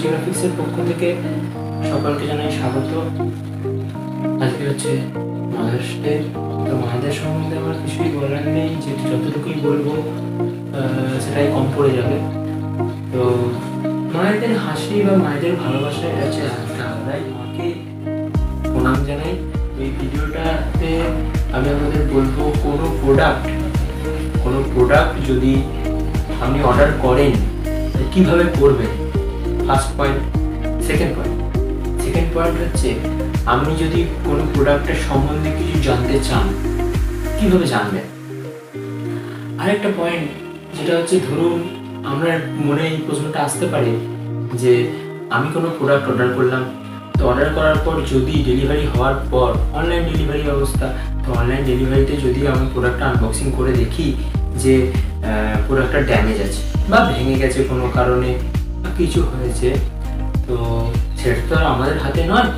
মুখার্জি গ্রাফিক্সের পক্ষ থেকে সকলকে জানাই স্বাগত। আজকে হচ্ছে মাদার্স ডে। তো মায়েদের সম্বন্ধে আমার কিছুই বলার নেই, যেহেতু যতটুকুই বলবো সেটাই কম পড়ে যাবে। তো মায়েদের হাসি বা মায়েদের ভালোবাসায় আছে একটা আলাদাই। মাকে প্রণাম জানাই। এই ভিডিওটাতে আমি আপনাদের বলবো কোনো প্রোডাক্ট যদি আপনি অর্ডার করেন কিভাবে করবেন, ফার্স্ট পয়েন্ট। সেকেন্ড পয়েন্ট হচ্ছে আপনি যদি কোনো প্রোডাক্টের সম্বন্ধে কিছু জানতে চান কিভাবে জানবেন। আরেকটা পয়েন্ট যেটা হচ্ছে, ধরুন আপনার মনে এই প্রশ্নটা আসতে পারে যে আমি কোনো প্রোডাক্ট অর্ডার করলাম, তো অর্ডার করার পর যদি ডেলিভারি হওয়ার পর অনলাইন ডেলিভারি ব্যবস্থা, তো অনলাইন ডেলিভারিতে যদি আমি প্রোডাক্টটা আনবক্সিং করে দেখি যে প্রোডাক্টটা ড্যামেজ আছে বা ভেঙে গেছে কোনো কারণে বা কিছু হয়েছে, তো সেটা তো আর আমাদের হাতে নয়।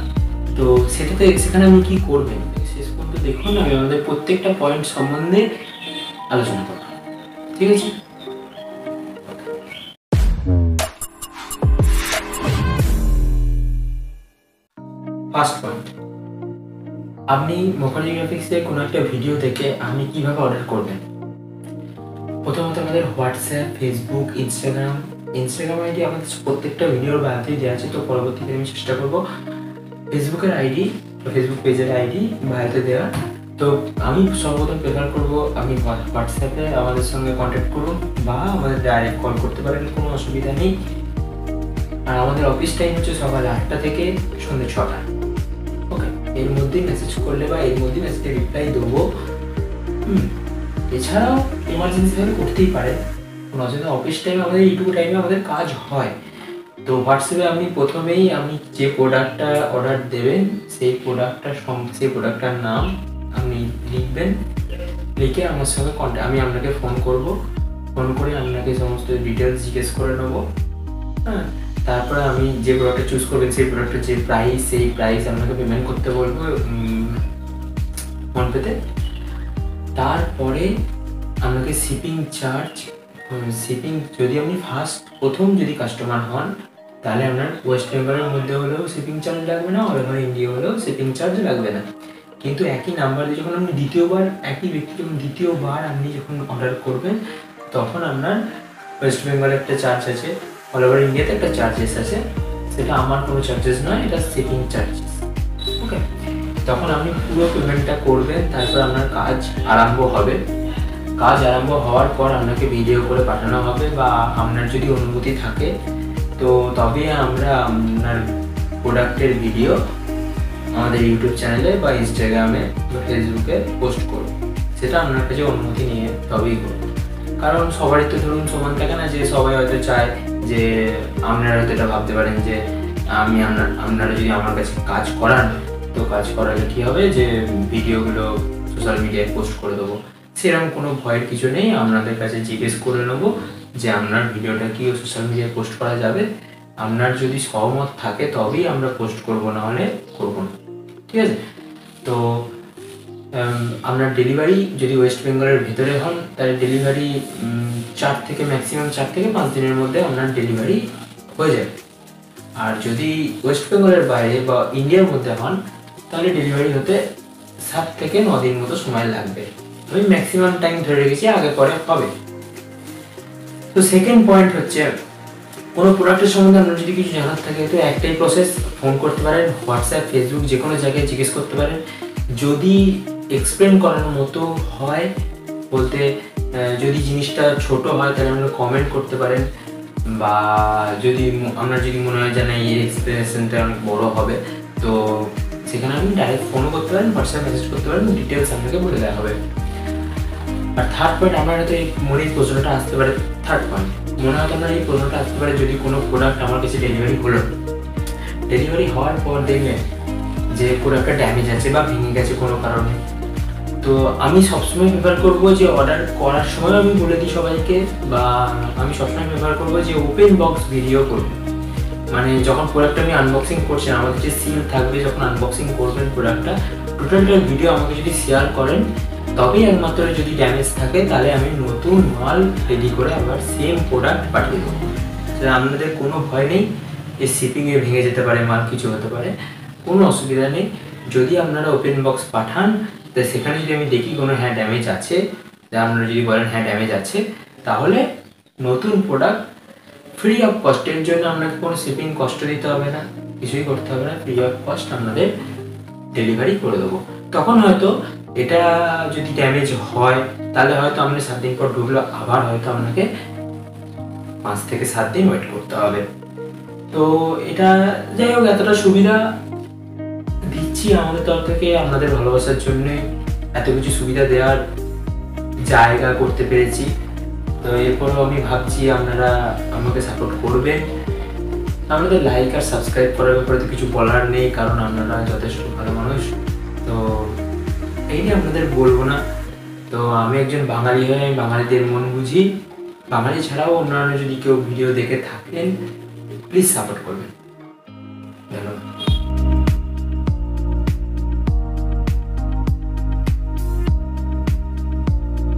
তো সেখানে আপনি কী করবেন শেষ পর্যন্ত দেখুন। আমি আমাদের প্রত্যেকটা পয়েন্ট সম্বন্ধে আলোচনা করব, ঠিক আছে? ফার্স্ট পয়েন্ট, আপনি মুখার্জি গ্রাফিক্সে কোনো একটা ভিডিও দেখে আপনি কিভাবে অর্ডার করবেন। প্রথমত আমাদের হোয়াটসঅ্যাপ, ফেসবুক, ইনস্টাগ্রাম আইডি আমাদের প্রত্যেকটা ভিডিওর বায়োতেই দেওয়া আছে। তো পরবর্তীতে আমি চেষ্টা করবো ফেসবুকের আইডি, ফেসবুক পেজের আইডি বায়োতে দেওয়া। তো আমি সর্বপ্রথম প্রেফার করবো আপনি হোয়াটসঅ্যাপে আমাদের সঙ্গে কন্ট্যাক্ট করুন বা আমাদের ডাইরেক্ট কল করতে পারেন, কোনো অসুবিধা নেই। আর আমাদের অফিস টাইম হচ্ছে সকাল 8টা থেকে সন্ধ্যে 6টা। ওকে, এর মধ্যেই মেসেজ করলে বা এর মধ্যেই মেসেজে রিপ্লাই দেবো। এছাড়াও এমার্জেন্সি ভাবে করতেই পারে, কোনো অসুবিধা। অফিস টাইমে আমাদের এইটুকু টাইমে আমাদের কাজ হয়। তো হোয়াটসঅ্যাপে আপনি প্রথমেই আপনি যে প্রোডাক্টটা অর্ডার দেবেন সেই প্রোডাক্টটার নাম আপনি লিখবেন। লিখে আমার সঙ্গে আমি আপনাকে ফোন করে আপনাকে সমস্ত ডিটেলস জিজ্ঞেস করে নেবো। হ্যাঁ, তারপরে আমি যে প্রোডাক্টটা চুজ করবেন সেই প্রোডাক্টের যে প্রাইস, সেই প্রাইস আপনাকে পেমেন্ট করতে বলবো ফোনপেতে। তারপরে আপনাকে শিপিং যদি আপনি প্রথম যদি কাস্টমার হন, তাহলে আপনার ওয়েস্ট বেঙ্গলের মধ্যে হলেও শিপিং চার্জ লাগবে না, অল ওভার ইন্ডিয়া হলেও শিপিং চার্জ লাগবে না। কিন্তু একই নাম্বার দিয়ে যখন আপনি একই ব্যক্তি দ্বিতীয়বার আপনি যখন অর্ডার করবেন, তখন আপনার ওয়েস্ট বেঙ্গলে একটা চার্জ আছে, অল ওভার ইন্ডিয়াতে একটা চার্জেস আছে। সেটা আমার কোনো চার্জেস নয়, এটা শিপিং চার্জেস। ওকে, তখন আপনি পুরো পেমেন্টটা করবেন। তারপর আপনার কাজ আরম্ভ হবে। কাজ আরম্ভ হওয়ার পর আপনাকে ভিডিও করে পাঠানো হবে, বা আপনার যদি অনুমতি থাকে তো তবে আমরা আপনার প্রোডাক্টের ভিডিও আমাদের ইউটিউব চ্যানেলে বা ইনস্টাগ্রামে বা ফেসবুকে পোস্ট করব। সেটা আপনার কাছে অনুমতি নিয়ে তবেই করব। কারণ সবারই তো ধরুন সমান থাকে না, যে সবাই হয়তো চায় যে আপনারা হয়তো এটা ভাবতে পারেন যে আপনারা যদি আমার কাছে কাজ করান, তো কাজ করালে কী হবে যে ভিডিওগুলো সোশ্যাল মিডিয়ায় পোস্ট করে দেবো। সেরকম কোনো ভয়ের কিছু নেই। আপনাদের কাছে জিজ্ঞেস করে নেবো যে আপনার ভিডিওটা কি সোশ্যাল মিডিয়ায় পোস্ট করা যাবে। আপনার যদি সহমত থাকে তবেই আমরা পোস্ট করবো, না হলে করবো না, ঠিক আছে? তো আপনার ডেলিভারি যদি ওয়েস্ট বেঙ্গলের ভেতরে হন, তাহলে ডেলিভারি ম্যাক্সিমাম 4 থেকে 5 দিনের মধ্যে আপনার ডেলিভারি হয়ে যাবে। আর যদি ওয়েস্ট বেঙ্গলের বাইরে বা ইন্ডিয়ার মধ্যে হন, তাহলে ডেলিভারি হতে 7 থেকে 9 দিন মতো সময় লাগবে। আমি ম্যাক্সিমাম টাইম ধরে রেখেছি, আগে পরে হবে। তো সেকেন্ড পয়েন্ট হচ্ছে, কোনো প্রোডাক্টের সম্বন্ধে আপনার যদি কিছু জানার থাকে তো একটাই প্রসেস, ফোন করতে পারেন, হোয়াটসঅ্যাপ, ফেসবুক যে কোনো জায়গায় জিজ্ঞেস করতে পারেন। যদি এক্সপ্লেন করার মতো হয়, বলতে যদি জিনিসটা ছোট হয় তাহলে আপনারা কমেন্ট করতে পারেন, বা যদি মনে হয় যে না এই এক্সপ্লেনেশনটা অনেক বড়ো হবে, তো সেখানে আপনি ডাইরেক্ট ফোনও করতে পারেন, হোয়াটসঅ্যাপ মেসেজ করতে পারেন, ডিটেলস আপনাকে বলে দেওয়া হবে। আর থার্ড পয়েন্ট, আমার হয়তো এই প্রশ্নটা আসতে পারে। যদি কোনো প্রোডাক্ট আমার কাছে ডেলিভারি হওয়ার পর দেখবেন যে প্রোডাক্টটা ড্যামেজ আছে বা ভেঙে গেছে কোনো কারণে, তো আমি সবসময় প্রেফার করবো যে অর্ডার করার সময় আমি বলে দিই সবাইকে, বা আমি সবসময় প্রেফার করবো যে ওপেন বক্স ভিডিও করবো। মানে যখন প্রোডাক্টটা আমি আনবক্সিং করছি, আমাদের যে সিল থাকবে যখন আনবক্সিং করবেন প্রোডাক্টটা, টোটালটার ভিডিও আমাকে যদি শেয়ার করেন, তবেই একমাত্র যদি ড্যামেজ থাকে তাহলে আমি নতুন মাল রেডি করে আবার সেম প্রোডাক্ট পাঠিয়ে দেবো। আপনাদের কোনো ভয় নেই, এই শিপিংয়ে ভেঙে যেতে পারে, মাল কিছু হতে পারে, কোনো অসুবিধা নেই। যদি আপনারা ওপেন বক্স পাঠান, তো সেখানে যদি আমি দেখি কোনো হ্যাঁ ড্যামেজ আছে, আপনারা যদি বলেন হ্যাঁ ড্যামেজ আছে, তাহলে নতুন প্রোডাক্ট ফ্রি অফ কস্টের জন্য আপনাকে কোনো শিপিং কষ্ট দিতে হবে না, কিছুই করতে হবে না, ফ্রি অফ কস্ট আপনাদের ডেলিভারি করে দেবো। তখন হয়তো এটা যদি ড্যামেজ হয়, তাহলে হয়তো আপনি 7 দিন পর ঢুকলো, আবার হয়তো আপনাকে 5 থেকে 7 দিন ওয়েট করতে হবে। তো এটা যাই হোক, এতটা সুবিধা দিচ্ছি আমাদের তরফ থেকে আপনাদের ভালোবাসার জন্য, এত কিছু সুবিধা দেওয়ার জায়গা করতে পেরেছি। তো এরপরও আমি ভাবছি আপনারা আমাকে সাপোর্ট করবেন। আপনাদের লাইক আর সাবস্ক্রাইব করার ব্যাপারে তো কিছু বলার নেই, কারণ আপনারা যথেষ্ট ভালো মানুষ। তো এই নিয়ে আপনাদের বলবো না। তো আমি একজন বাঙালি হয়ে আমি বাঙালিদের মন বুঝি। বাঙালি ছাড়াও অন্যান্য যদি কেউ ভিডিও দেখে থাকেন, প্লিজ সাপোর্ট করবেন। ধন্যবাদ।